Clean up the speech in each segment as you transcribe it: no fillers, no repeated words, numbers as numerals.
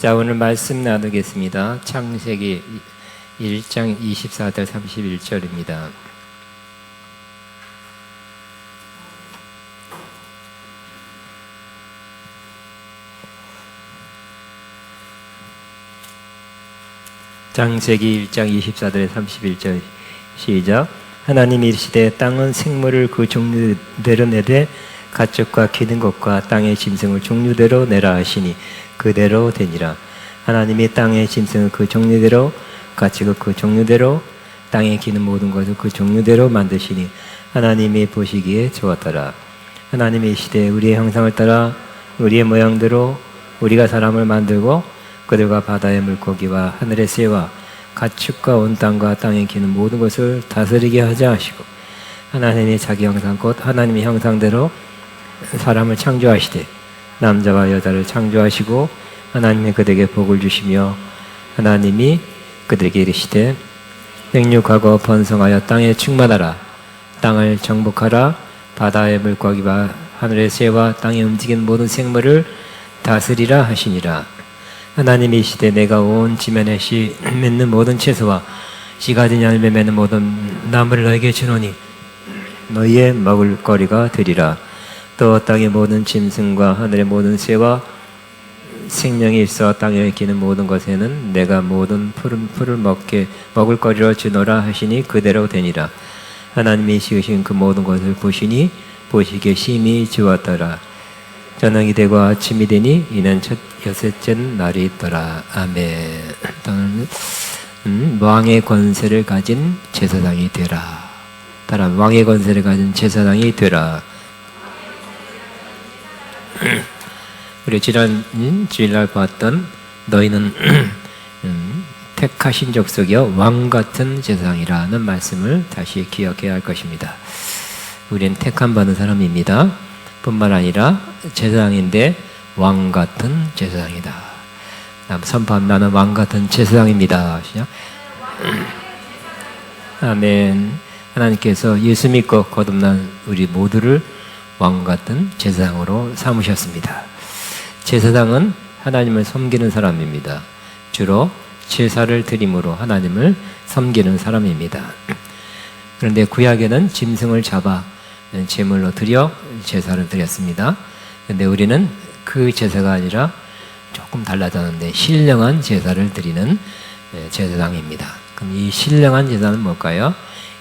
자, 오늘 말씀 나누겠습니다. 창세기 1장 24절 31절입니다. 창세기 1장 24절 31절 시작. 하나님이 이르시되 땅은 생물을 그 종류대로 내되 가축과 기는 것과 땅의 짐승을 종류대로 내라 하시니 그대로 되니라. 하나님이 땅의 짐승을 그 종류대로 가축을 그 종류대로 땅에 기는 모든 것을 그 종류대로 만드시니 하나님이 보시기에 좋았더라. 하나님이 이르시되 우리의 형상을 따라 우리의 모양대로 우리가 사람을 만들고 그들과 바다의 물고기와 하늘의 새와 가축과 온 땅과 땅에 기는 모든 것을 다스리게 하자 하시고 하나님이 자기 형상 곧 하나님의 형상대로 사람을 창조하시되 남자와 여자를 창조하시고 하나님이 그들에게 복을 주시며 하나님이 그들에게 이르시되 생육하고 번성하여 땅에 충만하라. 땅을 정복하라. 바다의 물고기와 하늘의 새와 땅에 움직이는 모든 생물을 다스리라 하시니라. 하나님이 이르시되 내가 온 지면에 씨 맺는 모든 채소와 씨 가진 열매 맺는 모든 나무를 너에게 주노니 너희의 먹을 거리가 되리라. 또 땅의 모든 짐승과 하늘의 모든 새와 생명이 있어 땅에 기는 모든 것에는 내가 모든 푸른 풀을 먹을 거리로 주노라 하시니 그대로 되니라. 하나님이 지으신 그 모든 것을 보시니 보시기에 심히 좋았더라. 저녁이 되고 아침이 되니 이는 첫 여섯째 날이 있더라. 아멘. 왕의 권세를 가진 제사장이 되라. 따라 왕의 권세를 가진 제사장이 되라. 우리 지난 주일날 봤던 너희는 택하신 족속이여 왕같은 제사장이라는 말씀을 다시 기억해야 할 것입니다. 우리는 택함 받은 사람입니다. 뿐만 아니라 제사장인데 왕같은 제사장이다. 선포함 나는 왕같은 제사장입니다. 아멘. 하나님께서 예수 믿고 거듭난 우리 모두를 왕같은 제사장으로 삼으셨습니다. 제사장은 하나님을 섬기는 사람입니다. 주로 제사를 드림으로 하나님을 섬기는 사람입니다. 그런데 구약에는 짐승을 잡아 제물로 드려 제사를 드렸습니다. 그런데 우리는 그 제사가 아니라 조금 달라졌는데 신령한 제사를 드리는 제사장입니다. 그럼 이 신령한 제사는 뭘까요?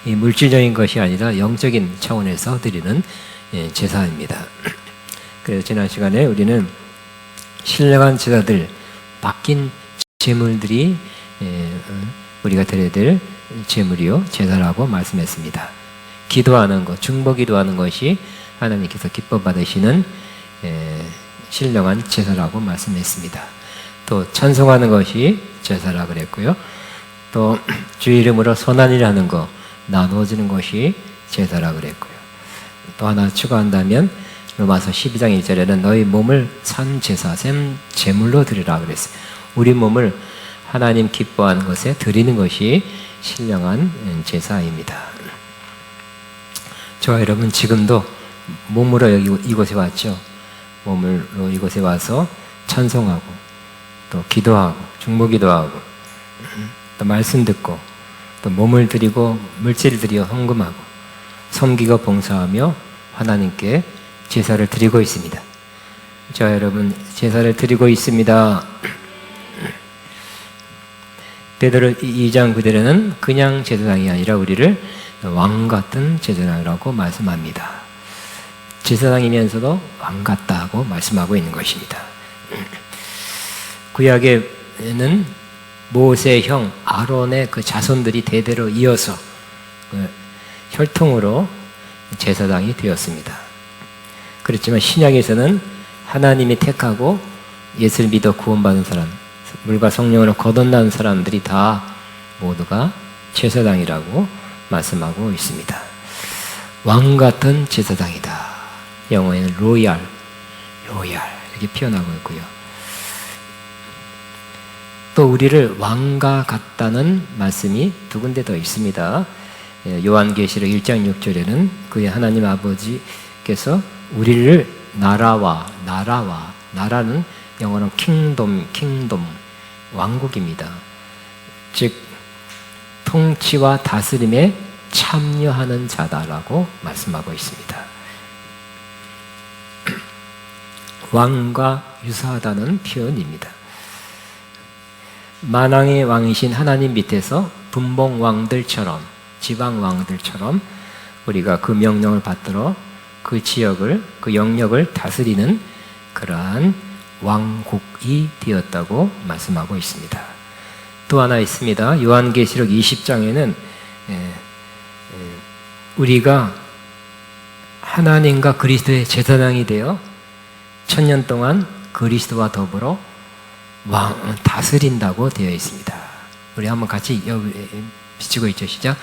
이 물질적인 것이 아니라 영적인 차원에서 드리는 제사입니다. 그래서 지난 시간에 우리는 신령한 제사들, 바뀐 제물들이 우리가 드려야 될 제물이요 제사라고 말씀했습니다. 기도하는 것, 중보 기도하는 것이 하나님께서 기뻐 받으시는 신령한 제사라고 말씀했습니다. 또 찬송하는 것이 제사라고 그랬고요. 또 주의 이름으로 선한 일 하는 것, 나누어지는 것이 제사라고 그랬고요. 또 하나 추가한다면 로마서 12장 1절에는 너희 몸을 산 제사, 샘 제물로 드리라 그랬어요. 우리 몸을 하나님 기뻐하는 것에 드리는 것이 신령한 제사입니다. 저와 여러분 지금도 몸으로 이곳에 왔죠. 몸으로 이곳에 와서 찬송하고 또 기도하고 중보 기도하고 또 말씀 듣고 또 몸을 드리고 물질을 드려 헌금하고 섬기고 봉사하며 하나님께 제사를 드리고 있습니다. 저와 여러분 제사를 드리고 있습니다. 베드로 2장 9절에는 그냥 제사장이 아니라 우리를 왕같은 제사장이라고 말씀합니다. 제사장이면서도 왕같다고 말씀하고 있는 것입니다. 구약에는 모세의 형 아론의 그 자손들이 대대로 이어서 그 혈통으로 제사장이 되었습니다. 그렇지만 신약에서는 하나님이 택하고 예수를 믿어 구원받은 사람, 물과 성령으로 거듭난 사람들이 다 모두가 제사장이라고 말씀하고 있습니다. 왕같은 제사장이다. 영어에는 로얄 이렇게 표현하고 있고요. 또 우리를 왕과 같다는 말씀이 두 군데 더 있습니다. 요한계시록 1장 6절에는 그의 하나님 아버지께서 우리를 나라는 영어는 킹덤, 왕국입니다. 즉 통치와 다스림에 참여하는 자다라고 말씀하고 있습니다. 왕과 유사하다는 표현입니다. 만왕의 왕이신 하나님 밑에서 분봉왕들처럼, 지방왕들처럼 우리가 그 명령을 받들어 그 지역을, 그 영역을 다스리는 그러한 왕국이 되었다고 말씀하고 있습니다. 또 하나 있습니다. 요한계시록 20장에는 우리가 하나님과 그리스도의 제사장이 되어 1000년 동안 그리스도와 더불어 다스린다고 되어 있습니다. 우리 한번 같이 비치고 있죠. 시작.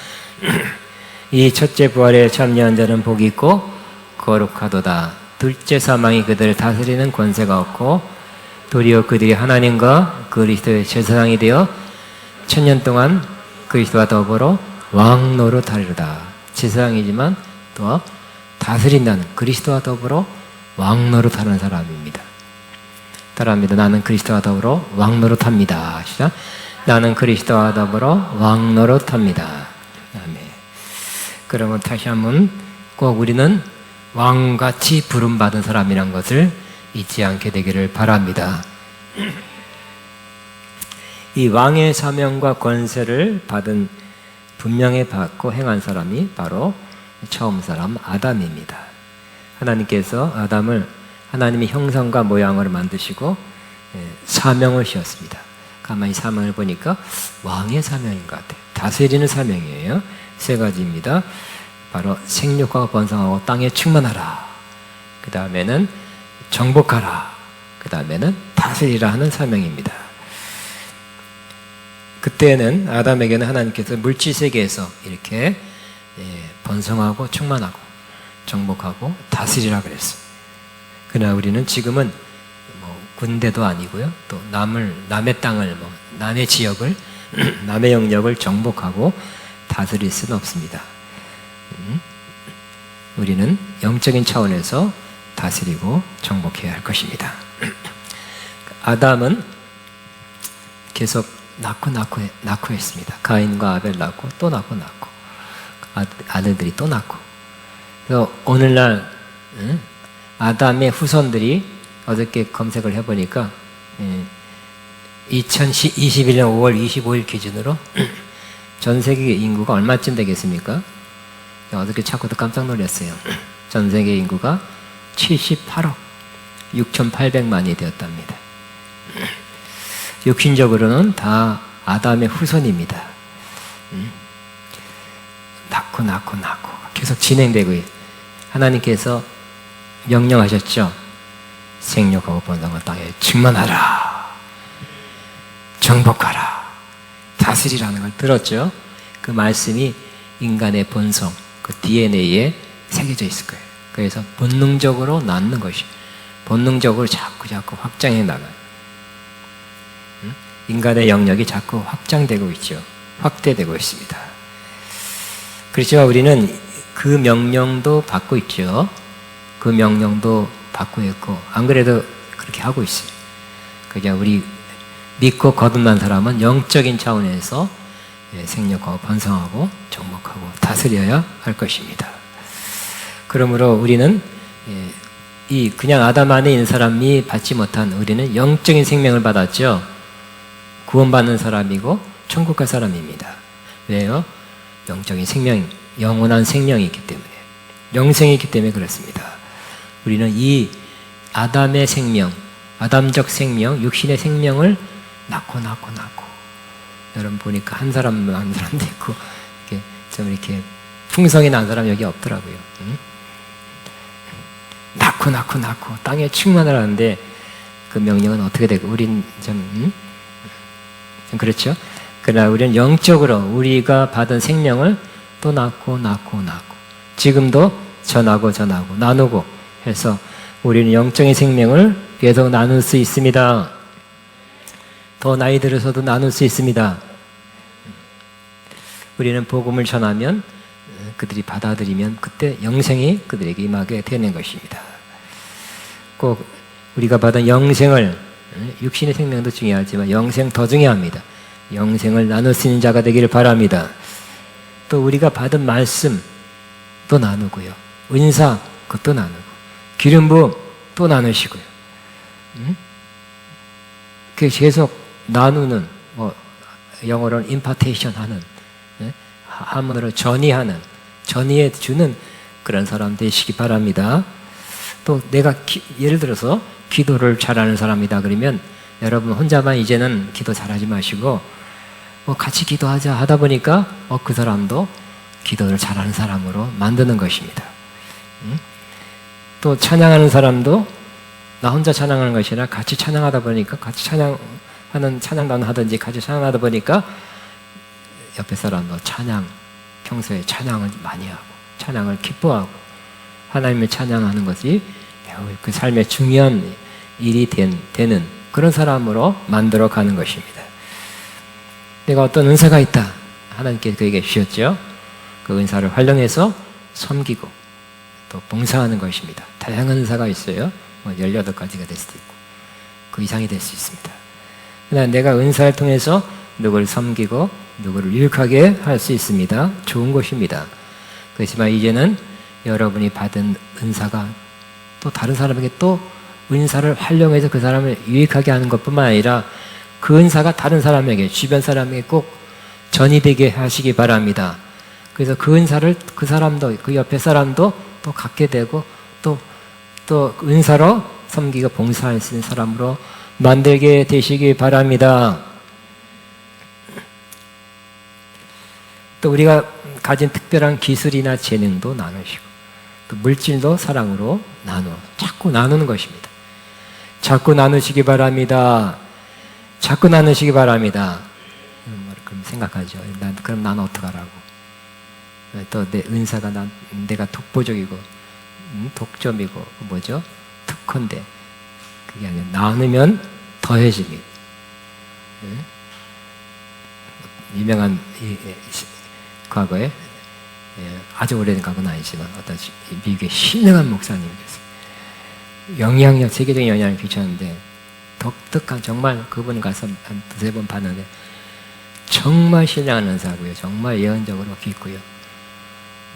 이 첫째 부활에 참여한 자는 복이 있고 거룩하도다. 둘째 사망이 그들을 다스리는 권세가 없고 도리어 그들이 하나님과 그리스도의 제사장이 되어 1000년 동안 그리스도와 더불어 왕노릇하리로다. 제사장이지만 또 다스린다는, 그리스도와 더불어 왕노릇하는 사람입니다. 따라합니다. 나는 그리스도와 더불어 왕노릇합니다. 시작. 나는 그리스도와 더불어 왕노릇합니다. 아멘. 그러면 다시 한번 꼭 우리는 왕같이 부름받은 사람이란 것을 잊지 않게 되기를 바랍니다. 이 왕의 사명과 권세를 분명히 받고 행한 사람이 바로 처음 사람 아담입니다. 하나님께서 아담을 하나님의 형상과 모양으로 만드시고 사명을 주셨습니다. 가만히 사명을 보니까 왕의 사명인 것 같아요. 다스리는 사명이에요. 3가지입니다. 바로 생육하고 번성하고 땅에 충만하라. 그 다음에는 정복하라. 그 다음에는 다스리라 하는 사명입니다. 그때는 아담에게는 하나님께서 물질세계에서 이렇게 번성하고 충만하고 정복하고 다스리라 그랬어요. 그러나 우리는 지금은 군대도 아니고요. 또 남의 땅을, 남의 지역을, 남의 영역을 정복하고 다스릴 수는 없습니다. 우리는 영적인 차원에서 다스리고 정복해야 할 것입니다. 아담은 계속 낳고 했습니다. 가인과 아벨 낳고 또 낳고 아들들이 또 낳고. 그래서 오늘날 아담의 후손들이 어저께 검색을 해보니까 2021년 5월 25일 기준으로 전 세계 인구가 얼마쯤 되겠습니까? 어저께 찾고도 깜짝 놀랐어요. 전 세계 인구가 78억 6,800만이 되었답니다. 육신적으로는 다 아담의 후손입니다. 낳고 계속 진행되고 하나님께서 명령하셨죠. 생육하고 번성한 땅에 충만하라, 정복하라, 다스리라는 걸 들었죠. 그 말씀이 인간의 본성, 그 DNA에 새겨져 있을 거예요. 그래서 본능적으로 낳는 것이, 본능적으로 자꾸 확장해 나가요. 인간의 영역이 자꾸 확장되고 있죠. 확대되고 있습니다. 그렇지만 우리는 그 명령도 받고 있죠. 그 명령도 받고 있고, 안 그래도 그렇게 하고 있어요. 그냥 우리 믿고 거듭난 사람은 영적인 차원에서 생육하고 번성하고 정복하고 다스려야 할 것입니다. 그러므로 우리는 그냥 아담 안에 있는 사람이 받지 못한, 우리는 영적인 생명을 받았죠. 구원받는 사람이고 천국 갈 사람입니다. 왜요? 영적인 생명, 영원한 생명이 있기 때문에, 영생이 있기 때문에 그렇습니다. 우리는 이 아담의 생명, 아담적 생명, 육신의 생명을 낳고 여러분 보니까 한 사람도 있고 이렇게 풍성이 난 사람 여기 없더라고요. 낳고 땅에 충만하라는데 그 명령은 어떻게 되고, 우린 좀 그렇죠? 그러나 우리는 영적으로 우리가 받은 생명을 또 낳고 지금도 전하고 나누고 해서 우리는 영적인 생명을 계속 나눌 수 있습니다. 더 나이 들어서도 나눌 수 있습니다. 우리는 복음을 전하면, 그들이 받아들이면 그때 영생이 그들에게 임하게 되는 것입니다. 꼭 우리가 받은 영생을 육신의 생명도 중요하지만 영생 더 중요합니다. 영생을 나눌 수 있는 자가 되기를 바랍니다. 또 우리가 받은 말씀 또 나누고요. 은사 그것도 나누고 기름 부음 또 나누시고요. 계속 나누는 영어로는 impartation 하는 한문으로 전이하는 전이해 주는 그런 사람 되시기 바랍니다. 또 내가 예를 들어서 기도를 잘하는 사람이다 그러면 여러분 혼자만 이제는 기도 잘하지 마시고 같이 기도하자 하다 보니까 그 사람도 기도를 잘하는 사람으로 만드는 것입니다. 또 찬양하는 사람도 나 혼자 찬양하는 것이 아니라 같이 찬양하다 보니까 같이 찬양단 하든지 같이 찬양하다 보니까 옆에 사람도 평소에 찬양을 많이 하고 찬양을 기뻐하고 하나님을 찬양하는 것이 그 삶의 중요한 일이 되는 그런 사람으로 만들어 가는 것입니다. 내가 어떤 은사가 있다. 하나님께 그에게 주셨죠. 그 은사를 활용해서 섬기고 또 봉사하는 것입니다. 다양한 은사가 있어요. 18가지가 될 수도 있고 그 이상이 될 수 있습니다. 그러나 내가 은사를 통해서 누구를 섬기고 누구를 유익하게 할 수 있습니다. 좋은 것입니다. 그렇지만 이제는 여러분이 받은 은사가 또 다른 사람에게 또 은사를 활용해서 그 사람을 유익하게 하는 것뿐만 아니라 그 은사가 다른 사람에게 주변 사람에게 꼭 전이되게 하시기 바랍니다. 그래서 그 은사를 그 사람도 그 옆에 사람도 또 갖게 되고 또 은사로 섬기고 봉사할 수 있는 사람으로 만들게 되시기 바랍니다. 또 우리가 가진 특별한 기술이나 재능도 나누시고 또 물질도 사랑으로 자꾸 나누는 것입니다. 자꾸 나누시기 바랍니다. 자꾸 나누시기 바랍니다. 그럼 생각하죠. 그럼 난 어떡하라고. 또 내 은사가 내가 독보적이고 독점이고 특허인데 그게 아니라 나누면 더해집니다. 유명한 과거에 아주 오래된 과거는 아니지만 어떤 미국의 신령한 목사님이 계세요. 영향력, 세계적인 영향을 끼쳤는데 독특한 정말 그분 가서 한 두세 번 봤는데 정말 신령한 은사고요. 정말 예언적으로 깊고요.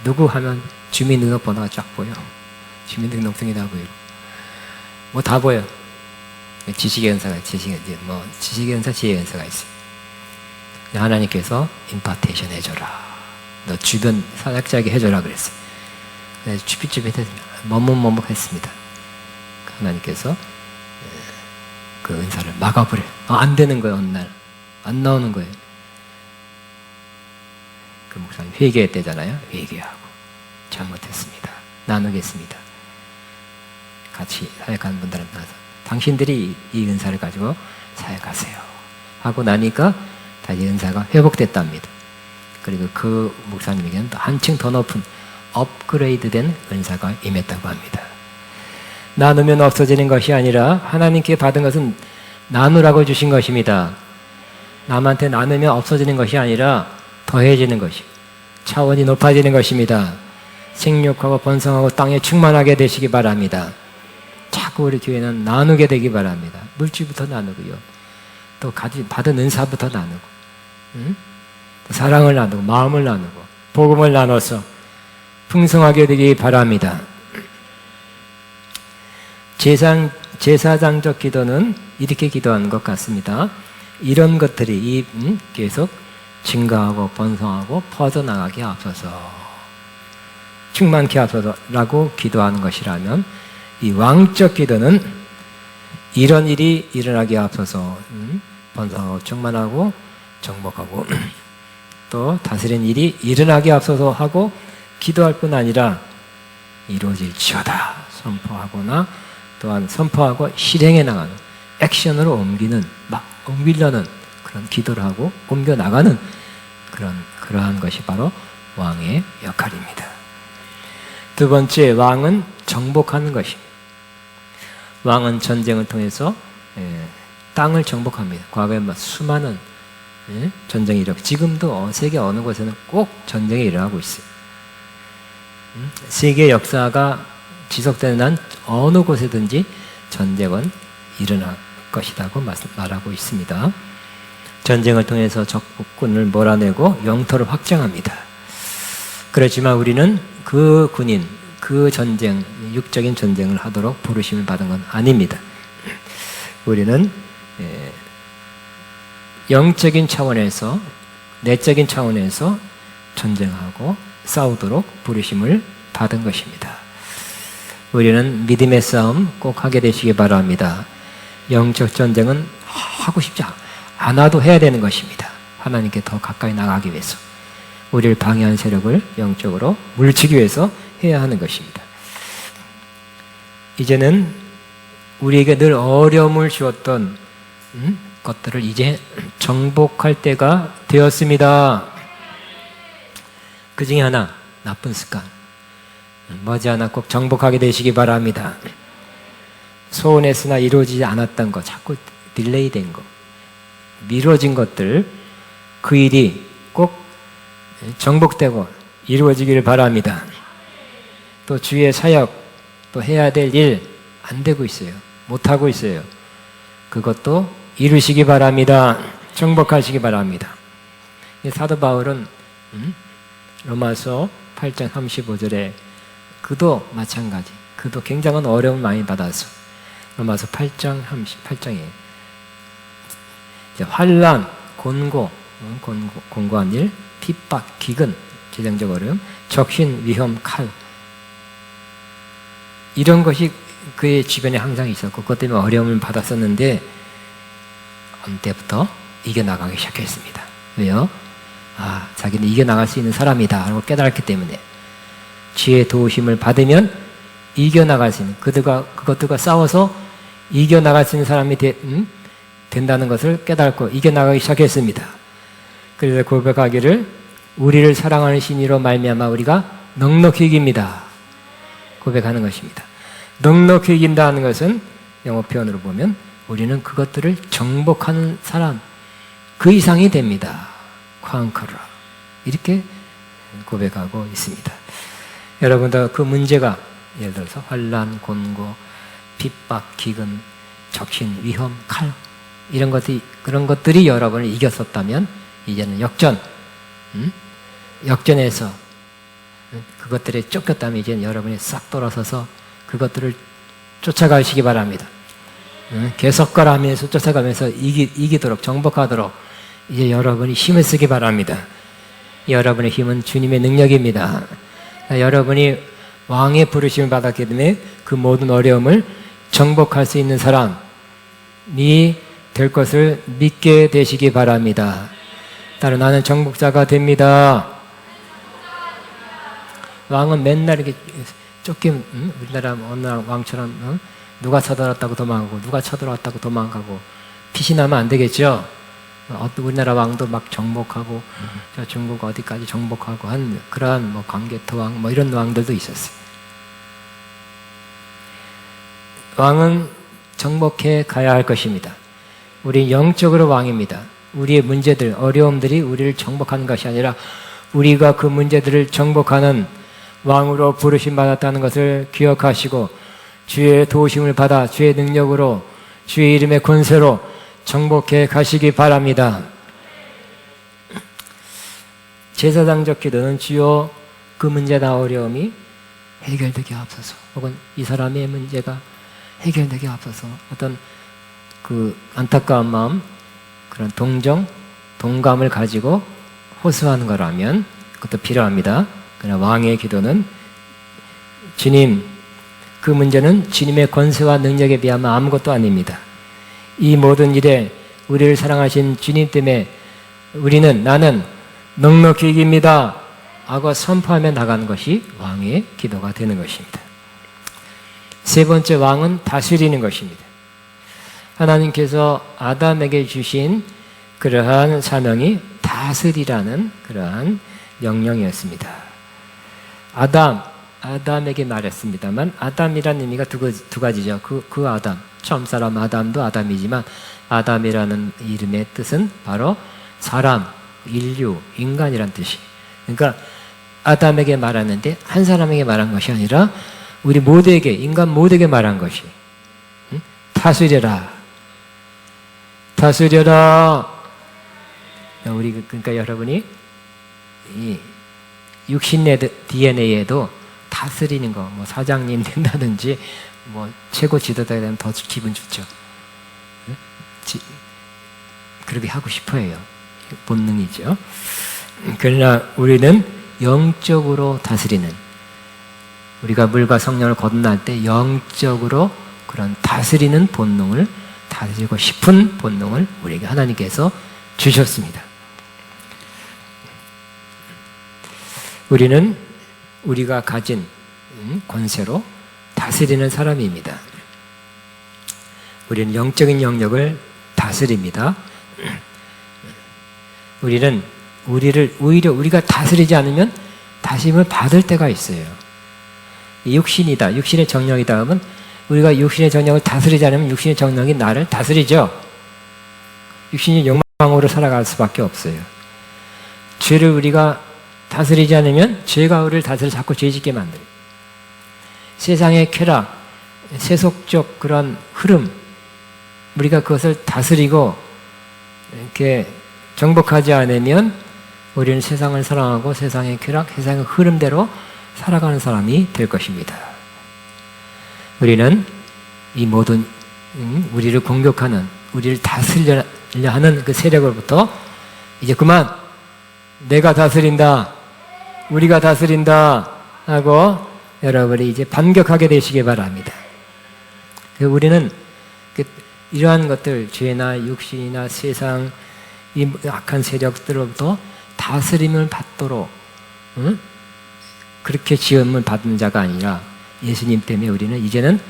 누구 하면 주민등록번호가 쫙 보여. 주민등록증이 다 보이고 다 보여. 지식의 은사가 지식의 은사, 지혜의 은사가 있어요. 하나님께서 임파테이션 해줘라. 너 주변 사역자에게 해줘라 그랬어요. 그래서 쭈삣쭈삣 머뭇머뭇했습니다. 하나님께서 그 은사를 막아버려요. 안 되는 거예요. 어느 날 안 나오는 거예요. 그 목사님 회개했대잖아요. 회개하고 잘못했습니다. 나누겠습니다. 같이 사역하는 분들은 나서 당신들이 이 은사를 가지고 사역하세요 하고 나니까 다시 은사가 회복됐답니다. 그리고 그 목사님에게는 한층 더 높은 업그레이드된 은사가 임했다고 합니다. 나누면 없어지는 것이 아니라 하나님께 받은 것은 나누라고 주신 것입니다. 남한테 나누면 없어지는 것이 아니라 더해지는 것이 차원이 높아지는 것입니다. 생육하고 번성하고 땅에 충만하게 되시기 바랍니다. 자꾸 우리 교회는 나누게 되기 바랍니다. 물질부터 나누고요. 또 받은 은사부터 나누고 사랑을 나누고 마음을 나누고 복음을 나눠서 풍성하게 되기 바랍니다. 제사장적 기도는 이렇게 기도하는 것 같습니다. 이런 것들이 계속 증가하고 번성하고 퍼져나가게 앞서서 충만케 앞서서라고 기도하는 것이라면 이 왕적 기도는 이런 일이 일어나게 앞서서 번성하고 충만하고 정복하고 또 다스린 일이 일어나게 앞서서 하고 기도할 뿐 아니라 이루어질지어다 선포하거나 또한 선포하고 실행해 나가는 액션으로 옮기려는 그런 기도를 하고 옮겨 나가는 그러한 것이 바로 왕의 역할입니다. 두 번째, 왕은 정복하는 것입니다. 왕은 전쟁을 통해서 땅을 정복합니다. 과거에 수많은 전쟁이 일어나고 지금도 세계 어느 곳에는 꼭 전쟁이 일어나고 있어요. 세계 역사가 지속되는 한 어느 곳에든지 전쟁은 것이라고 말하고 있습니다. 전쟁을 통해서 적군을 몰아내고 영토를 확장합니다. 그렇지만 우리는 그 군인, 그 전쟁, 육적인 전쟁을 하도록 부르심을 받은 건 아닙니다. 우리는 영적인 차원에서, 내적인 차원에서 전쟁하고 싸우도록 부르심을 받은 것입니다. 우리는 믿음의 싸움 꼭 하게 되시기 바랍니다. 영적 전쟁은 하고 싶지 않아도 해야 되는 것입니다. 하나님께 더 가까이 나가기 위해서, 우리를 방해한 세력을 영적으로 물리치기 위해서 해야 하는 것입니다. 이제는 우리에게 늘 어려움을 주었던 것들을 이제 정복할 때가 되었습니다. 그 중에 하나, 나쁜 습관. 머지않아 꼭 정복하게 되시기 바랍니다. 소원했으나 이루어지지 않았던 것, 자꾸 딜레이 된 것, 미뤄진 것들, 그 일이 꼭 정복되고 이루어지기를 바랍니다. 또 주의 사역, 또 해야 될 일 안 되고 있어요. 못하고 있어요. 그것도 이루시기 바랍니다. 정복하시기 바랍니다. 사도 바울은 로마서 8장 35절에 그도 마찬가지, 그도 굉장한 어려움을 많이 받아서, 로마서 8장 38장에 환난, 곤고한 일, 핍박, 기근, 재정적 어려움, 적신, 위험, 칼, 이런 것이 그의 주변에 항상 있었고 그것 때문에 어려움을 받았었는데 어느 때부터 이겨나가기 시작했습니다. 왜요? 자기는 이겨나갈 수 있는 사람이다 라고 깨달았기 때문에, 주의 도우심을 받으면 이겨나갈 수 있는, 그것들과 싸워서 이겨나갈 수 있는 사람이 된다는 것을 깨닫고 이겨나가기 시작했습니다. 그래서 고백하기를, 우리를 사랑하는 신이로 말미암아 우리가 넉넉히 이깁니다. 고백하는 것입니다. 넉넉히 이긴다는 것은 영어 표현으로 보면 우리는 그것들을 정복하는 사람, 그 이상이 됩니다. conqueror. 이렇게 고백하고 있습니다. 여러분들 그 문제가, 예를 들어서 환난, 곤고, 핍박, 기근, 적신, 위험, 칼, 이런 것들이, 그런 것들이 여러분을 이겼었다면 이제는 역전해서 그것들에 쫓겼다면 이제는 여러분이 싹 돌아서서 그것들을 쫓아가시기 바랍니다. 계속 하면서 쫓아가면서 이기도록, 정복하도록 이제 여러분이 힘을 쓰기 바랍니다. 여러분의 힘은 주님의 능력입니다. 여러분이 왕의 부르심을 받았기 때문에 그 모든 어려움을 정복할 수 있는 사람이 될 것을 믿게 되시기 바랍니다. 따로 나는 정복자가 됩니다. 왕은 맨날 이렇게 우리나라 어느 왕처럼 누가 쳐들어왔다고 도망가고 누가 쳐들어왔다고 도망가고 빛이 나면 안 되겠죠. 우리나라 왕도 막 정복하고 중국 어디까지 정복하고 한 그러한 광개토왕 이런 왕들도 있었어요. 왕은 정복해 가야 할 것입니다. 우리 영적으로 왕입니다. 우리의 문제들, 어려움들이 우리를 정복하는 것이 아니라 우리가 그 문제들을 정복하는 왕으로 부르심 받았다는 것을 기억하시고 주의 도우심을 받아 주의 능력으로 주의 이름의 권세로 정복해 가시기 바랍니다. 제사장적 기도는 주여 그 문제나 어려움이 해결되게 하옵소서, 혹은 이 사람의 문제가 해결되게 하옵소서, 어떤 그 안타까운 마음, 그런 동감을 가지고 호소하는 거라면 그것도 필요합니다. 그러나 왕의 기도는 주님, 그 문제는 주님의 권세와 능력에 비하면 아무것도 아닙니다. 이 모든 일에 우리를 사랑하신 주님 때문에 나는 넉넉히 이깁니다 하고 선포하며 나가는 것이 왕의 기도가 되는 것입니다. 세 번째, 왕은 다스리는 것입니다. 하나님께서 아담에게 주신 그러한 사명이 다스리라는 그러한 명령이었습니다. 아담에게 말했습니다만, 아담이라는 의미가 두 가지죠. 그 아담, 처음 사람 아담도 아담이지만 아담이라는 이름의 뜻은 바로 사람, 인류, 인간이란 뜻이. 그러니까 아담에게 말하는데 한 사람에게 말한 것이 아니라 우리 모두에게, 인간 모두에게 말한 것이, 다스려라. 다스려라. 그러니까 여러분이 이 육신 내 DNA에도 다스리는 거, 뭐 사장님 된다든지, 뭐 최고 지도자가 되면 더 기분 좋죠. 그렇게 하고 싶어해요. 본능이죠. 그러나 우리는 영적으로 다스리는, 우리가 물과 성령을 거듭날 때 영적으로 그런 다스리는 본능을, 다스리고 싶은 본능을 우리에게 하나님께서 주셨습니다. 우리는 우리가 가진 권세로 다스리는 사람입니다. 우리는 영적인 영역을 다스립니다. 우리는 오히려 우리가 다스리지 않으면 다스림을 받을 때가 있어요. 육신이다, 육신의 정령이다 하면 우리가 육신의 정령을 다스리지 않으면 육신의 정령이 나를 다스리죠. 육신이 욕망으로 살아갈 수밖에 없어요. 죄를 우리가 다스리지 않으면 죄가 우리를 다스려 자꾸 죄짓게 만들어요. 세상의 쾌락, 세속적 그런 흐름, 우리가 그것을 다스리고 이렇게 정복하지 않으면 우리는 세상을 사랑하고 세상의 쾌락, 세상의 흐름대로 살아가는 사람이 될 것입니다. 우리는 이 모든 우리를 공격하는, 우리를 다스리려 하는 그 세력으로부터 이제 그만 내가 다스린다, 우리가 다스린다 하고 여러분이 이제 반격하게 되시기 바랍니다. 우리는 이러한 것들, 죄나 육신이나 세상, 이 악한 세력들로부터 다스림을 받도록 그렇게 지음을 받는 자가 아니라 예수님 때문에 우리는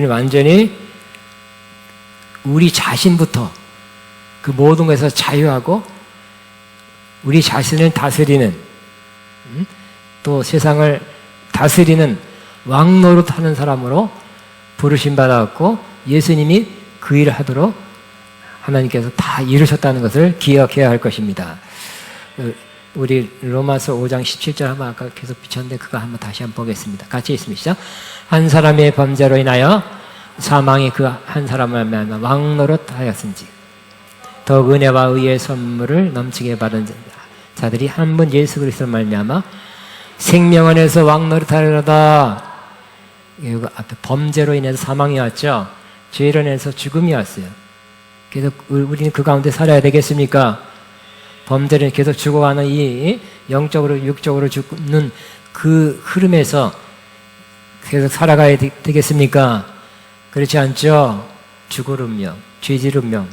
완전히 우리 자신부터 그 모든 것에서 자유하고 우리 자신을 다스리는, 또 세상을 다스리는 왕노릇 하는 사람으로 부르심 받았고 예수님이 그 일을 하도록 하나님께서 다 이루셨다는 것을 기억해야 할 것입니다. 우리 로마서 5장 17절 한번 아까 계속 비쳤는데 그거 한번 다시 한번 보겠습니다. 같이 있습니다. 시작. 한 사람의 범죄로 인하여 사망이 그 한 사람을 말미암아 왕노릇 하였은지 더욱 은혜와 의의 선물을 넘치게 받은 자들이 한 분 예수 그리스도를 말미암아 생명 안에서 왕노릇 하려다. 이거 앞에 범죄로 인해서 사망이 왔죠. 죄로 인해서 죽음이 왔어요. 그래서 우리는 그 가운데 살아야 되겠습니까? 범죄를 계속 죽어가는 이 영적으로 육적으로 죽는 그 흐름에서 계속 살아가야 되겠습니까? 그렇지 않죠? 죽을 운명, 죄질 운명,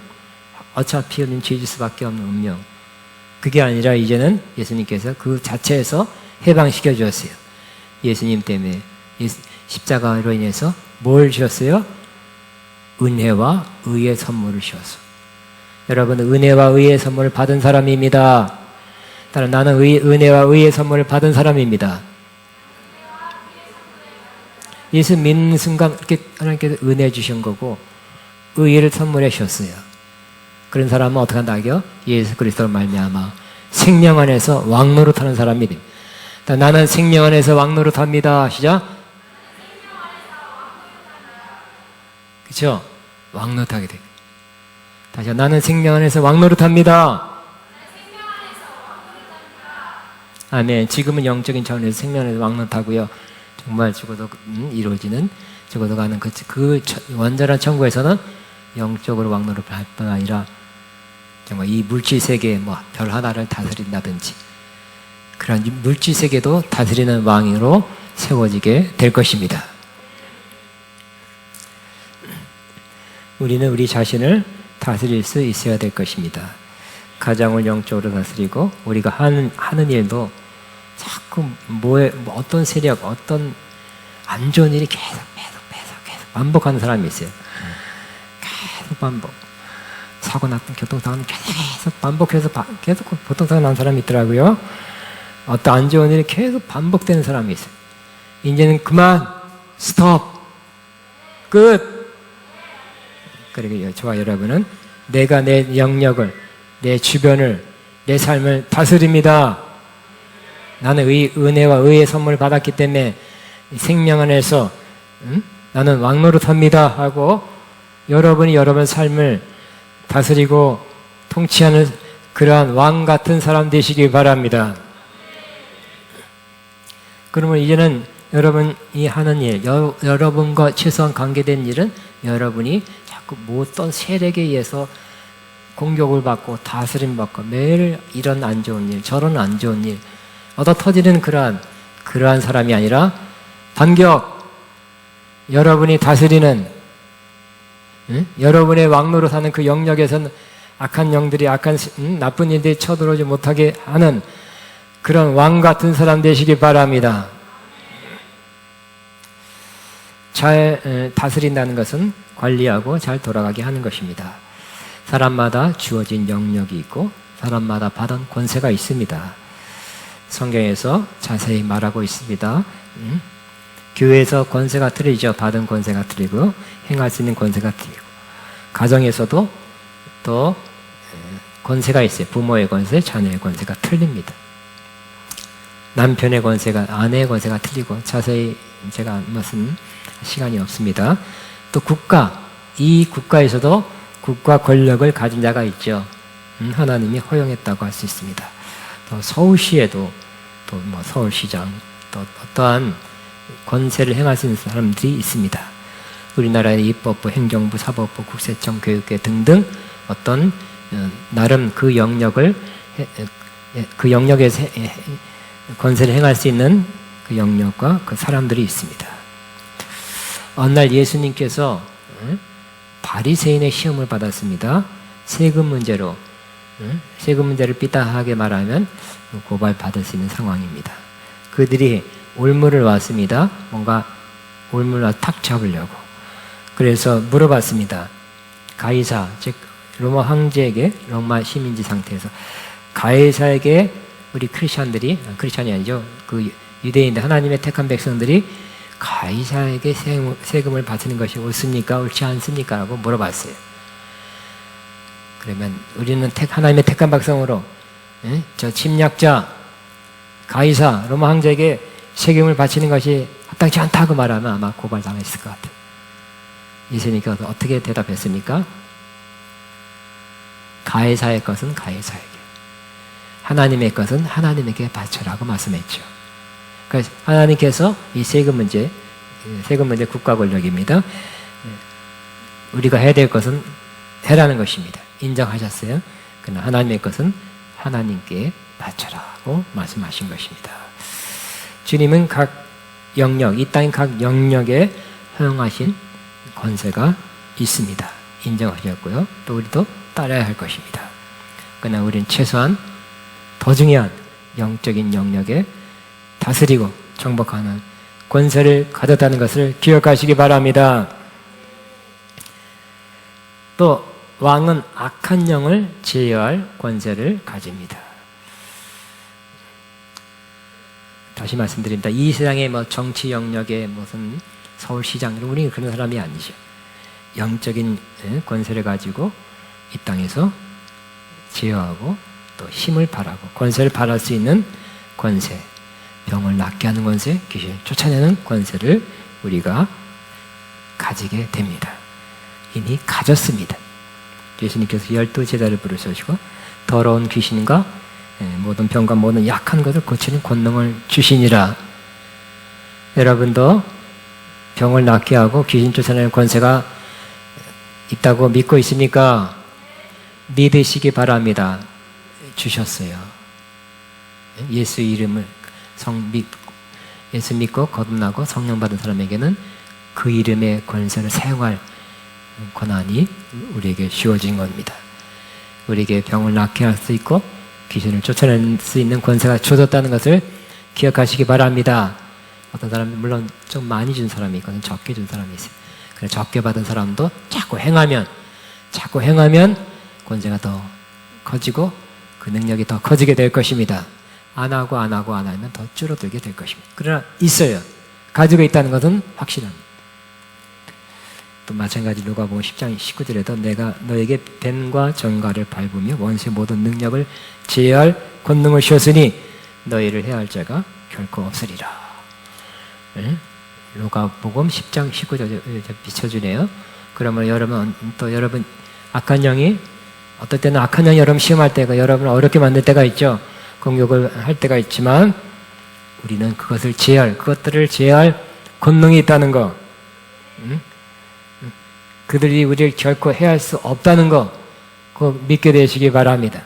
어차피 우리는 죄질 수밖에 없는 운명. 그게 아니라 이제는 예수님께서 그 자체에서 해방시켜 주었어요. 예수님 때문에 십자가로 인해서 뭘 주셨어요? 은혜와 의의 선물을 주셨어. 여러분, 은혜와 의의 선물을 받은 사람입니다. 따라 나는 은혜와 의의 선물을 받은 사람입니다. 예수 믿는 순간 이렇게 하나님께서 은혜 주신 거고 의를 선물해 주셨어요. 그런 사람은 어떻게 한다고요? 예수 그리스도로 말미암아 생명 안에서 왕노릇 하는 사람이 됩니다. 나는 생명 안에서 왕노릇 합니다. 시작. 그렇죠? 왕노릇하게 돼요. 다시 나는 생명 안에서 왕노릇 합니다. 아멘. 지금은 영적인 차원에서 생명 안에서 왕노릇 하고요. 정말 죽어도 이루어지는, 죽어도 가는 그 완전한 천국에서는 영적으로 왕노릇 할 뿐 아니라 정말 이 물질 세계의 뭐 별 하나를 다스린다든지 그런 물질 세계도 다스리는 왕으로 세워지게 될 것입니다. 우리는 우리 자신을 다스릴 수 있어야 될 것입니다. 가정을 영적으로 다스리고 우리가 하는 일도 자꾸 어떤 세력, 어떤 안 좋은 일이 계속 반복하는 사람이 있어요. 계속 반복. 사고 났던 교통사고는 계속 반복해서 계속 교통사고 난 사람이 있더라고요. 어떤 안 좋은 일이 계속 반복되는 사람이 있어요. 이제는 그만, 스톱, 끝. 그리고 저와 여러분은 내가 내 영역을, 내 주변을, 내 삶을 다스립니다. 나는 은혜와 의의 선물을 받았기 때문에 생명 안에서 나는 왕노릇합니다 하고 여러분이 여러분 삶을 다스리고 통치하는 그러한 왕 같은 사람 되시기 바랍니다. 그러면 이제는 여러분이 하는 일, 여러분과 최소한 관계된 일은 여러분이 자꾸 어떤 세력에 의해서 공격을 받고 다스림 받고 매일 이런 안 좋은 일, 저런 안 좋은 일 얻어 터지는 그러한 사람이 아니라 반격, 여러분이 다스리는, 여러분의 왕노로 사는 그 영역에서는 악한 영들이 나쁜 일들이 쳐들어오지 못하게 하는 그런 왕 같은 사람 되시기 바랍니다. 잘 다스린다는 것은 관리하고 잘 돌아가게 하는 것입니다. 사람마다 주어진 영역이 있고 사람마다 받은 권세가 있습니다. 성경에서 자세히 말하고 있습니다. 교회에서 권세가 틀리죠. 받은 권세가 틀리고 행할 수 있는 권세가 틀리고, 가정에서도 또 권세가 있어요. 부모의 권세, 자녀의 권세가 틀립니다. 남편의 권세가, 아내의 권세가 틀리고, 자세히 제가 무슨 시간이 없습니다. 또 이 국가에서도 국가 권력을 가진 자가 있죠. 하나님이 허용했다고 할 수 있습니다. 또 서울시에도 또 서울시장, 또 어떠한 권세를 행할 수 있는 사람들이 있습니다. 우리나라의 입법부, 행정부, 사법부, 국세청, 교육계 등등 어떤 나름 그 영역에서 권세를 행할 수 있는 그 영역과 그 사람들이 있습니다. 어느 날 예수님께서 바리새인의 시험을 받았습니다. 세금 문제를 삐딱하게 말하면 고발받을 수 있는 상황입니다. 그들이 올무를 왔습니다. 뭔가 올무를 탁 잡으려고. 그래서 물어봤습니다. 가이사, 즉 로마 황제에게, 로마 시민지 상태에서 가이사에게 우리 크리스찬이 아니죠. 그 유대인들, 하나님의 택한 백성들이 가이사에게 세금을 바치는 것이 옳습니까? 옳지 않습니까? 라고 물어봤어요. 그러면 우리는 하나님의 택한 백성으로 저 침략자 가이사, 로마 황제에게 세금을 바치는 것이 합당치 않다고 말하면 아마 고발당했을 것 같아요. 예수님께서 어떻게 대답했습니까? 가이사의 것은 가이사에게, 하나님의 것은 하나님에게 바쳐라고 말씀했죠. 그래서 하나님께서 이 세금 문제 국가 권력입니다. 우리가 해야 될 것은 해라는 것입니다. 인정하셨어요? 그러나 하나님의 것은 하나님께 바쳐라고 말씀하신 것입니다. 주님은 각 영역, 이 땅의 각 영역에 허용하신 권세가 있습니다. 인정하셨고요. 또 우리도 따라야 할 것입니다. 그러나 우리는 최소한 더 중요한 영적인 영역에 다스리고 정복하는 권세를 가졌다는 것을 기억하시기 바랍니다. 또 왕은 악한 영을 제어할 권세를 가집니다. 다시 말씀드립니다. 이 세상의 정치 영역에 무슨 서울시장, 우리는 그런 사람이 아니죠. 영적인 권세를 가지고 이 땅에서 제어하고 또 힘을 발하고 권세를 발할 수 있는 권세, 병을 낫게 하는 권세, 귀신을 쫓아내는 권세를 우리가 가지게 됩니다. 이미 가졌습니다. 예수님께서 12제자를 부르시고 더러운 귀신과 모든 병과 모든 약한 것을 고치는 권능을 주시니라. 여러분도 병을 낫게 하고 귀신 쫓아내는 권세가 있다고 믿고 있습니까? 믿으시기 바랍니다. 주셨어요. 예수 이름을 예수 믿고 거듭나고 성령 받은 사람에게는 그 이름의 권세를 사용할 권한이 우리에게 주어진 겁니다. 우리에게 병을 낫게 할 수 있고 귀신을 쫓아낼 수 있는 권세가 주어졌다는 것을 기억하시기 바랍니다. 어떤 사람은 물론 좀 많이 준 사람이 있거든, 적게 준 사람이 있어요. 그래서 적게 받은 사람도 자꾸 행하면 권세가 더 커지고 그 능력이 더 커지게 될 것입니다. 안 하면 더 줄어들게 될 것입니다. 그러나 있어요. 가지고 있다는 것은 확실합니다. 또 마찬가지 누가복음 10장 19절에도 내가 너에게 뱀과 정갈을 밟으며 원수의 모든 능력을 제어할 권능을 주었으니 너희를 해할 자가 결코 없으리라. 누가복음 10장 19절에 비춰주네요. 그러면 여러분 악한 영이 어떨 때는 악한 영이 여러분 시험할 때가, 여러분을 어렵게 만들 때가 있죠. 공격을 할 때가 있지만 우리는 그것들을 제어할 권능이 있다는 거, 그들이 우리를 결코 해할 수 없다는 거, 그거 믿게 되시기 바랍니다.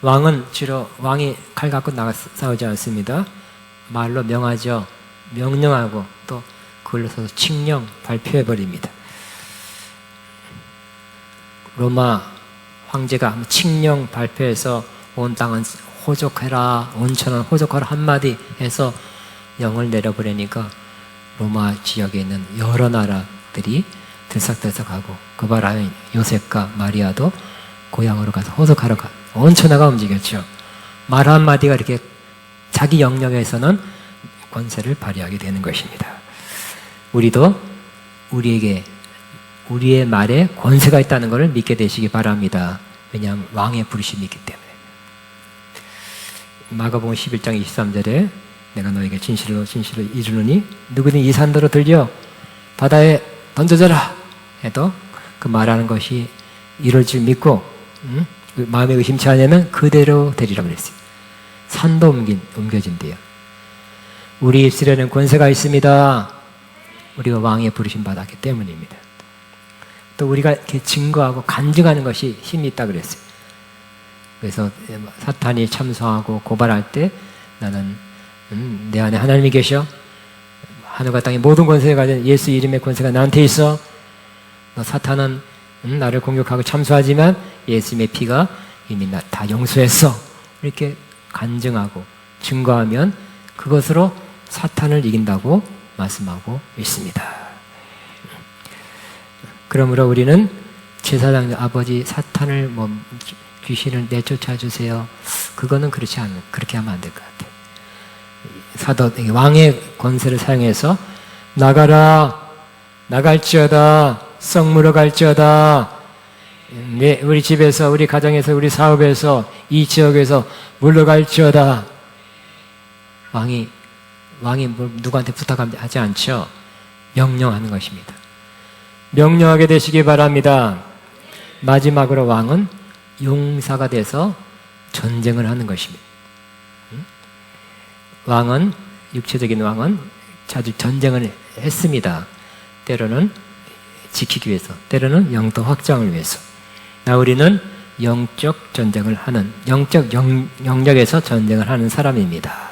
왕이 칼 갖고 싸우지 않습니다. 말로 명하죠. 명령하고 또 그걸로 서서 칙령 발표해버립니다. 로마 황제가 칙령 발표해서 온 땅은 호족해라, 온 천은 호족하라 한마디 해서 영을 내려보내니까 로마 지역에 있는 여러 나라들이 들썩들썩하고 그 바람에 요셉과 마리아도 고향으로 가서 호족하러 온 천하가 움직였죠. 말 한마디가 이렇게 자기 영역에서는 권세를 발휘하게 되는 것입니다. 우리도 우리의 말에 권세가 있다는 것을 믿게 되시기 바랍니다. 왜냐하면 왕의 부르심이 있기 때문에. 마가복음 11장 23절에 내가 너에게 진실로 이르노니 누구든지 이 산더러 들려 바다에 던져져라 해도 그 말하는 것이 이룰 줄 믿고 마음에 의심치 않으면 그대로 되리라고 그랬어요. 산도 옮겨진대요. 우리 입술에는 권세가 있습니다. 우리가 왕의 부르심 받았기 때문입니다. 또 우리가 이렇게 증거하고 간증하는 것이 힘이 있다 그랬어요. 그래서 사탄이 참소하고 고발할 때 나는 내 안에 하나님이 계셔. 하늘과 땅의 모든 권세가 가진 예수 이름의 권세가 나한테 있어. 너 사탄은 나를 공격하고 참소하지만 예수님의 피가 이미 다 용서했어. 이렇게 간증하고 증거하면 그것으로 사탄을 이긴다고 말씀하고 있습니다. 그러므로 우리는 제사장 아버지 사탄을 귀신을 내쫓아 주세요. 그거는 그렇게 하면 안 될 것 같아요. 왕의 권세를 사용해서 나가라, 나갈지어다, 썩 물어갈지어다. 우리 집에서, 우리 가정에서, 우리 사업에서, 이 지역에서 물러갈지어다. 왕이 누구한테 부탁하지 않죠. 명령하는 것입니다. 명령하게 되시기 바랍니다. 마지막으로 왕은 용사가 돼서 전쟁을 하는 것입니다. 육체적인 왕은 자주 전쟁을 했습니다. 때로는 지키기 위해서, 때로는 영토 확장을 위해서. 우리는 영적 전쟁을 하는, 영적 영역에서 전쟁을 하는 사람입니다.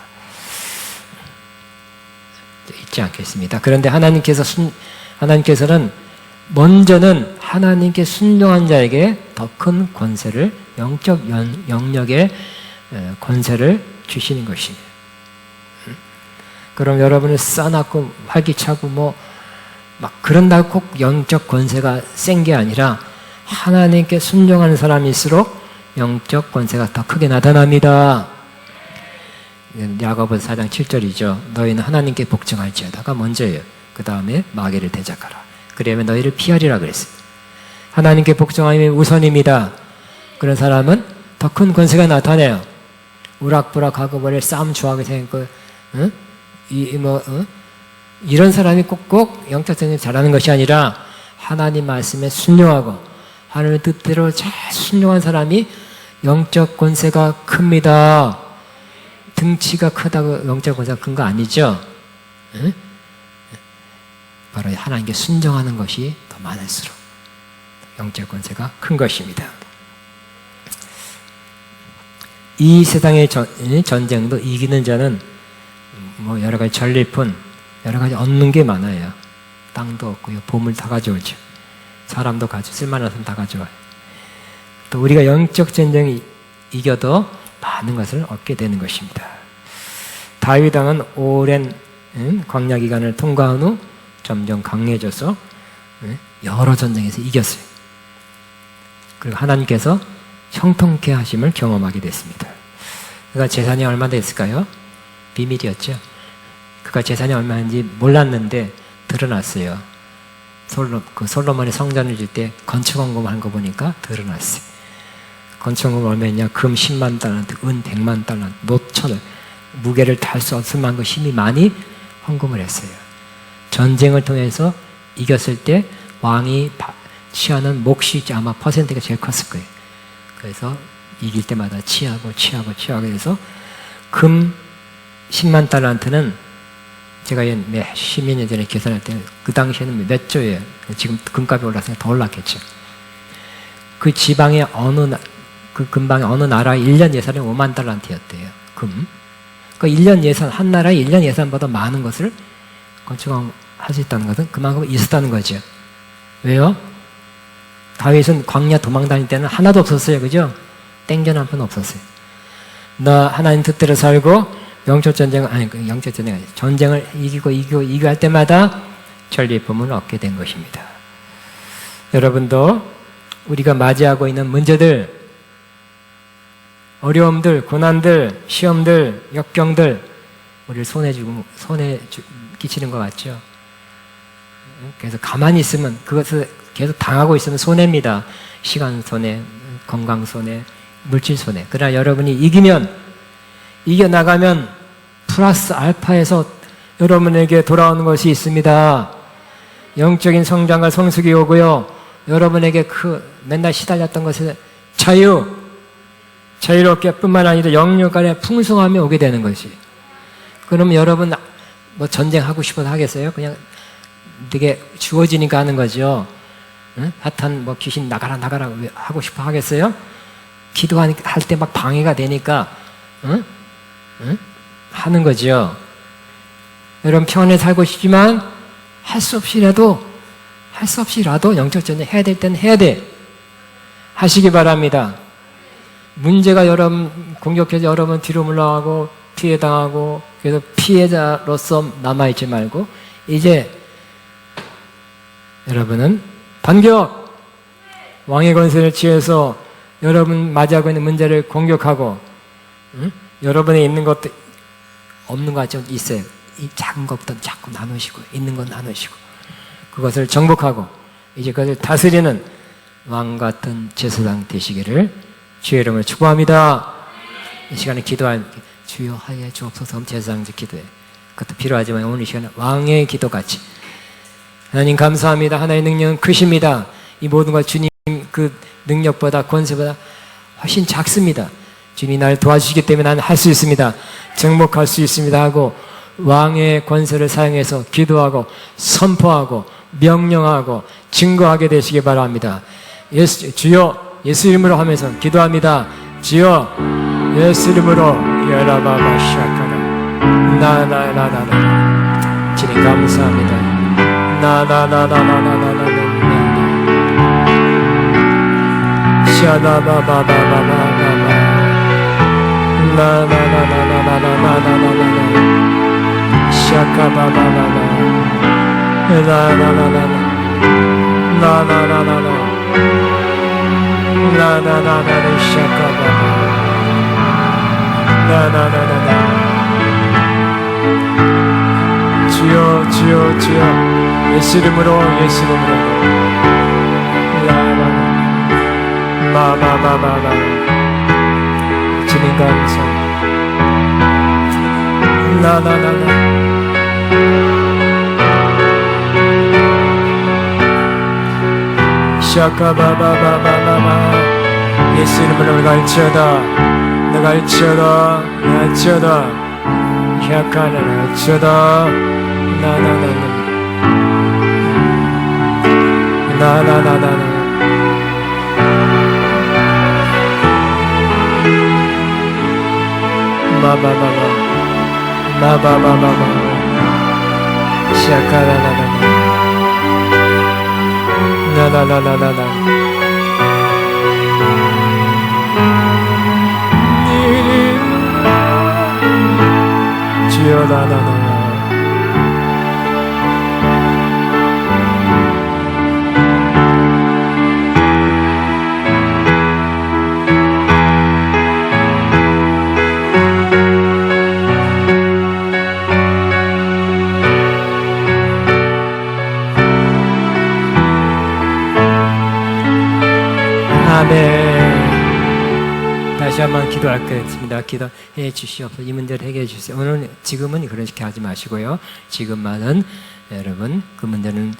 잊지 않겠습니다. 그런데 하나님께서는 먼저는 하나님께 순종한 자에게 더 큰 권세를, 영적 영역의 권세를 주시는 것입니다. 그럼 여러분은 싸납고 활기차고 막 그런다고 꼭 영적 권세가 센 게 아니라 하나님께 순종하는 사람일수록 영적 권세가 더 크게 나타납니다. 야고보서 4장 7절이죠. 너희는 하나님께 복종할지어다가 먼저예요. 그 다음에 마귀를 대적하라. 그러면 너희를 피하리라 그랬어요. 하나님께 복종함이 우선입니다. 그런 사람은 더 큰 권세가 나타나요. 우락부락하고 머리를 싸움 좋아하게 생겼고, 이런 사람이 꼭꼭 영적 전쟁을 잘하는 것이 아니라 하나님 말씀에 순종하고 하나님의 뜻대로 잘 순종한 사람이 영적 권세가 큽니다. 등치가 크다고 영적 권세가 큰 거 아니죠? 바로 하나님께 순종하는 것이 더 많을수록 영적 권세가 큰 것입니다. 이 세상의 전쟁도 이기는 자는 여러 가지 전리품, 여러 가지 얻는 게 많아요. 땅도 얻고요, 보물 다 가져오죠. 사람도 쓸만한 사람 다 가져와요. 또 우리가 영적 전쟁을 이겨도 많은 것을 얻게 되는 것입니다. 다윗 왕은 오랜 광야 기간을 통과한 후 점점 강해져서 여러 전쟁에서 이겼어요. 그리고 하나님께서 형통케 하심을 경험하게 됐습니다. 그가 재산이 얼마 됐을까요? 비밀이었죠. 그가 재산이 얼마인지 몰랐는데 드러났어요. 솔로몬이 성전을 질 때 건축원금 한 거 보니까 드러났어요. 건축원금 얼마였냐? 금 10만 달란트, 은 100만 달란트, 노천을, 무게를 달 수 없을 만큼 힘이 많이 헌금을 했어요. 전쟁을 통해서 이겼을 때 왕이 치아는 몫이 아마 퍼센트가 제일 컸을 거예요. 그래서 이길 때마다 치하고 해서 금 10만 달란트는 제가 십몇 년 전에 계산할 때 그 당시에는 몇 조예요. 지금 금값이 올랐으니까 더 올랐겠죠. 그 지방의 그 근방의 어느 나라의 1년 예산이 5만 달란트였대요. 금. 그 1년 예산, 한 나라의 1년 예산보다 많은 것을 건축할 수 있다는 것은 그만큼 있었다는 거죠. 왜요? 다윗은 광야 도망 다닐 때는 하나도 없었어요. 그죠? 땡전 한 편 없었어요. 나 하나님 뜻대로 살고 영적 전쟁을 전쟁을 이기고 할 때마다 전리품을 얻게 된 것입니다. 여러분도 우리가 맞이하고 있는 문제들, 어려움들, 고난들, 시험들, 역경들 우리를 손에 끼치는 것 같죠? 그래서 가만히 있으면 그것을 계속 당하고 있으면 손해입니다. 시간 손해, 건강 손해, 물질 손해. 그러나 여러분이 이겨나가면 플러스 알파에서 여러분에게 돌아오는 것이 있습니다. 영적인 성장과 성숙이 오고요. 여러분에게 맨날 시달렸던 것에 자유롭게 뿐만 아니라 영역 간의 풍성함이 오게 되는 것이. 그러면 여러분 뭐 전쟁하고 싶어서 하겠어요? 그냥 되게 주어지니까 하는 거죠. 응? 사탄 뭐 귀신 나가라 하고 싶어 하겠어요? 기도할 때 막 방해가 되니까 응? 하는 거죠. 여러분 평안에 살고 싶지만 할 수 없이라도 영적 전쟁 해야 될 때는 해야 돼. 하시기 바랍니다. 문제가 여러분 공격해서 여러분 뒤로 물러가고 피해당하고 그래서 피해자로서 남아있지 말고 이제 여러분은 반격! 왕의 권세를 취해서 여러분 맞이하고 있는 문제를 공격하고 여러분에 있는 것도 없는 것 같지만 있어요. 이 작은 것부터 자꾸 나누시고 있는 건 나누시고 그것을 정복하고 이제 그것을 다스리는 왕 같은 제사장 되시기를 주의 이름을 축복합니다. 이 시간에 기도할 주여 하여 주옵소서. 제사장직 기도해. 그것도 필요하지만 오늘 이 시간에 왕의 기도같이 하나님 감사합니다. 하나님의 능력은 크십니다. 이 모든 것 주님 그 능력보다 권세보다 훨씬 작습니다. 주님이 나를 도와주시기 때문에 나는 할 수 있습니다. 정복할 수 있습니다 하고 왕의 권세를 사용해서 기도하고 선포하고 명령하고 증거하게 되시기 바랍니다. 주여 예수 이름으로 하면서 기도합니다. 주여 예수 이름으로 야라바바 시아카라 나나나나나 주님 감사합니다. 나나나나나나나나 샤나바바바바바바 나나나나나나나나나나 샤카바바바바 나나나나나 나나나나나 나나나나나 샤카바바 나나나나나 주여 예수 이름으로 마마마마마 주님 감사합니다. 나나나나 샤카바바바바바바 예수 이름으로 내가 할지어다 샤카나 할지어다 나나나나 마바바바바 샤카라나나 나나나나나 주여 나나나나 아멘. 다시 한번 기도하겠습니다. 기도해 주시옵소서. 이 문제를 해결해 주세요. 지금은 그렇게 하지 마시고요. 지금만은 여러분 그 문제는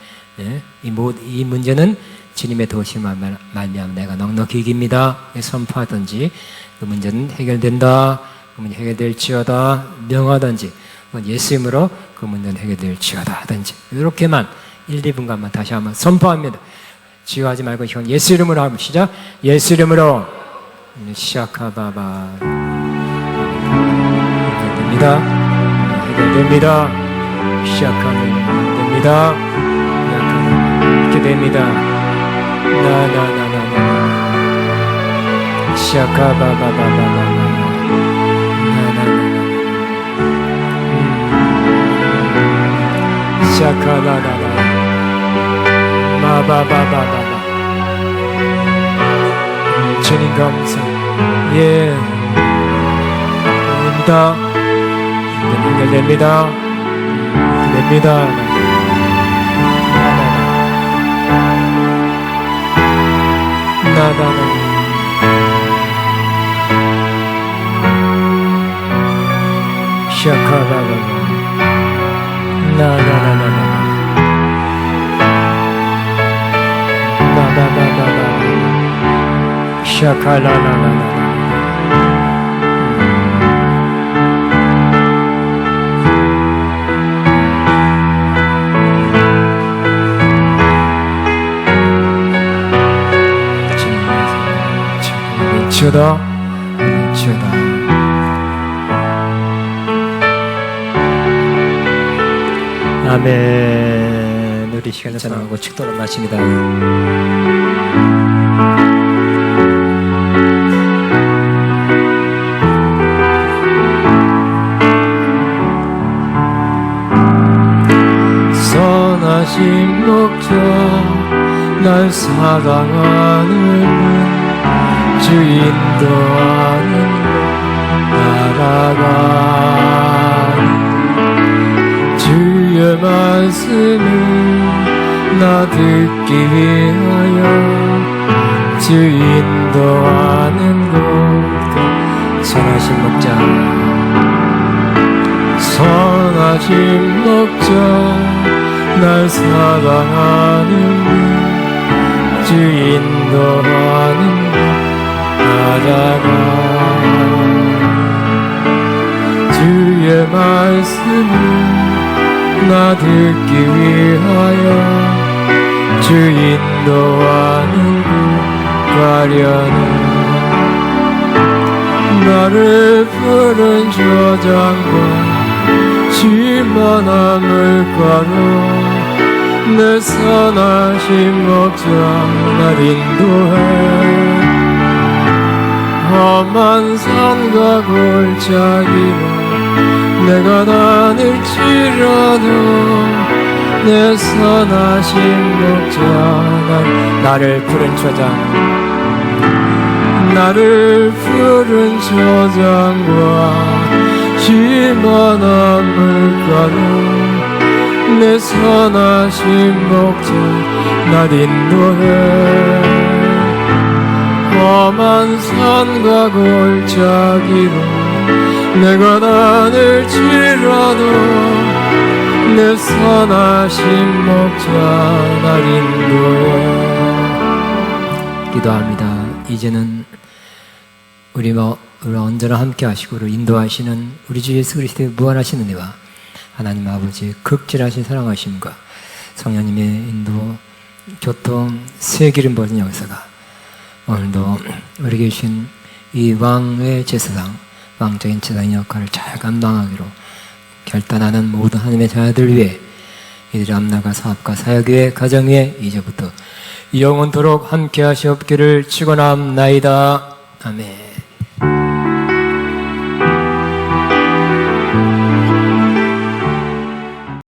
이 문제는 주님의 도우심을 말미암아 내가 넉넉히 이깁니다 선포하든지 그 문제는 해결된다 그 문제 해결될지어다 명하든지 예수 이름으로 그 문제는 해결될지어다 하든지 이렇게만 1, 2분간만 다시 한번 선포합니다. 지우하지 말고 이건 예수 이름으로 하면 시작. 예수 이름으로 시작하바바 해결됩니다. 해결됩니다. 시작하면 됩니다. 이렇게 됩니다. 나나나나나 시작하바바바바바 시작하나나나 마바바바바바 주님 감사 예 됩니다 됩니다 됩니다 나나나 시작하바바바 나나나나나 나나나나나 샤칼라나나나 미쳐다 미쳐다 아멘. 우리 시간을 사랑하고 축도를 마칩니다. 선하신 목자 날 사랑하는 주 인도하는 나라가 주의 말씀을 나 듣기 위하여 주 인도하는 곳 선하신 목자 선하신 목자 날 사랑하는 주 인도하는 곳 나라가 주의 말씀을 나 듣기 위하여 주 인도하는 그 가려는 나를 푸른 저장과 쉴만한 물가로 내 선하신 목자 날 인도해 험한 산과 골짜기로 내가 다닐지라도 내 선하신 목자 나를 푸른 저장 나를 푸른 저장과 쉴만한 물가로 내 선하신 목자 날 인도해 험한 산과 골짜기로 내가 다닐지라도 내 선하신 목자 날 인도해 기도합니다. 이제는 우리와 언제나 함께 하시고 우리를 인도하시는 우리 주 예수 그리스도의 무한하신 은혜와 하나님 아버지의 극진하신 사랑하심과 성령님의 인도 교통 세기름 버린 역사가 오늘도 우리에게 주신 이 왕의 제사장 왕적인 제사장의 역할을 잘 감당하기로 결단하는 모든 하나님의 자녀들 위해 이들의 앞나가 사업과 사역 위에 가정 위에 이제부터 영원토록 함께 하시옵기를 축원합나이다. 아멘.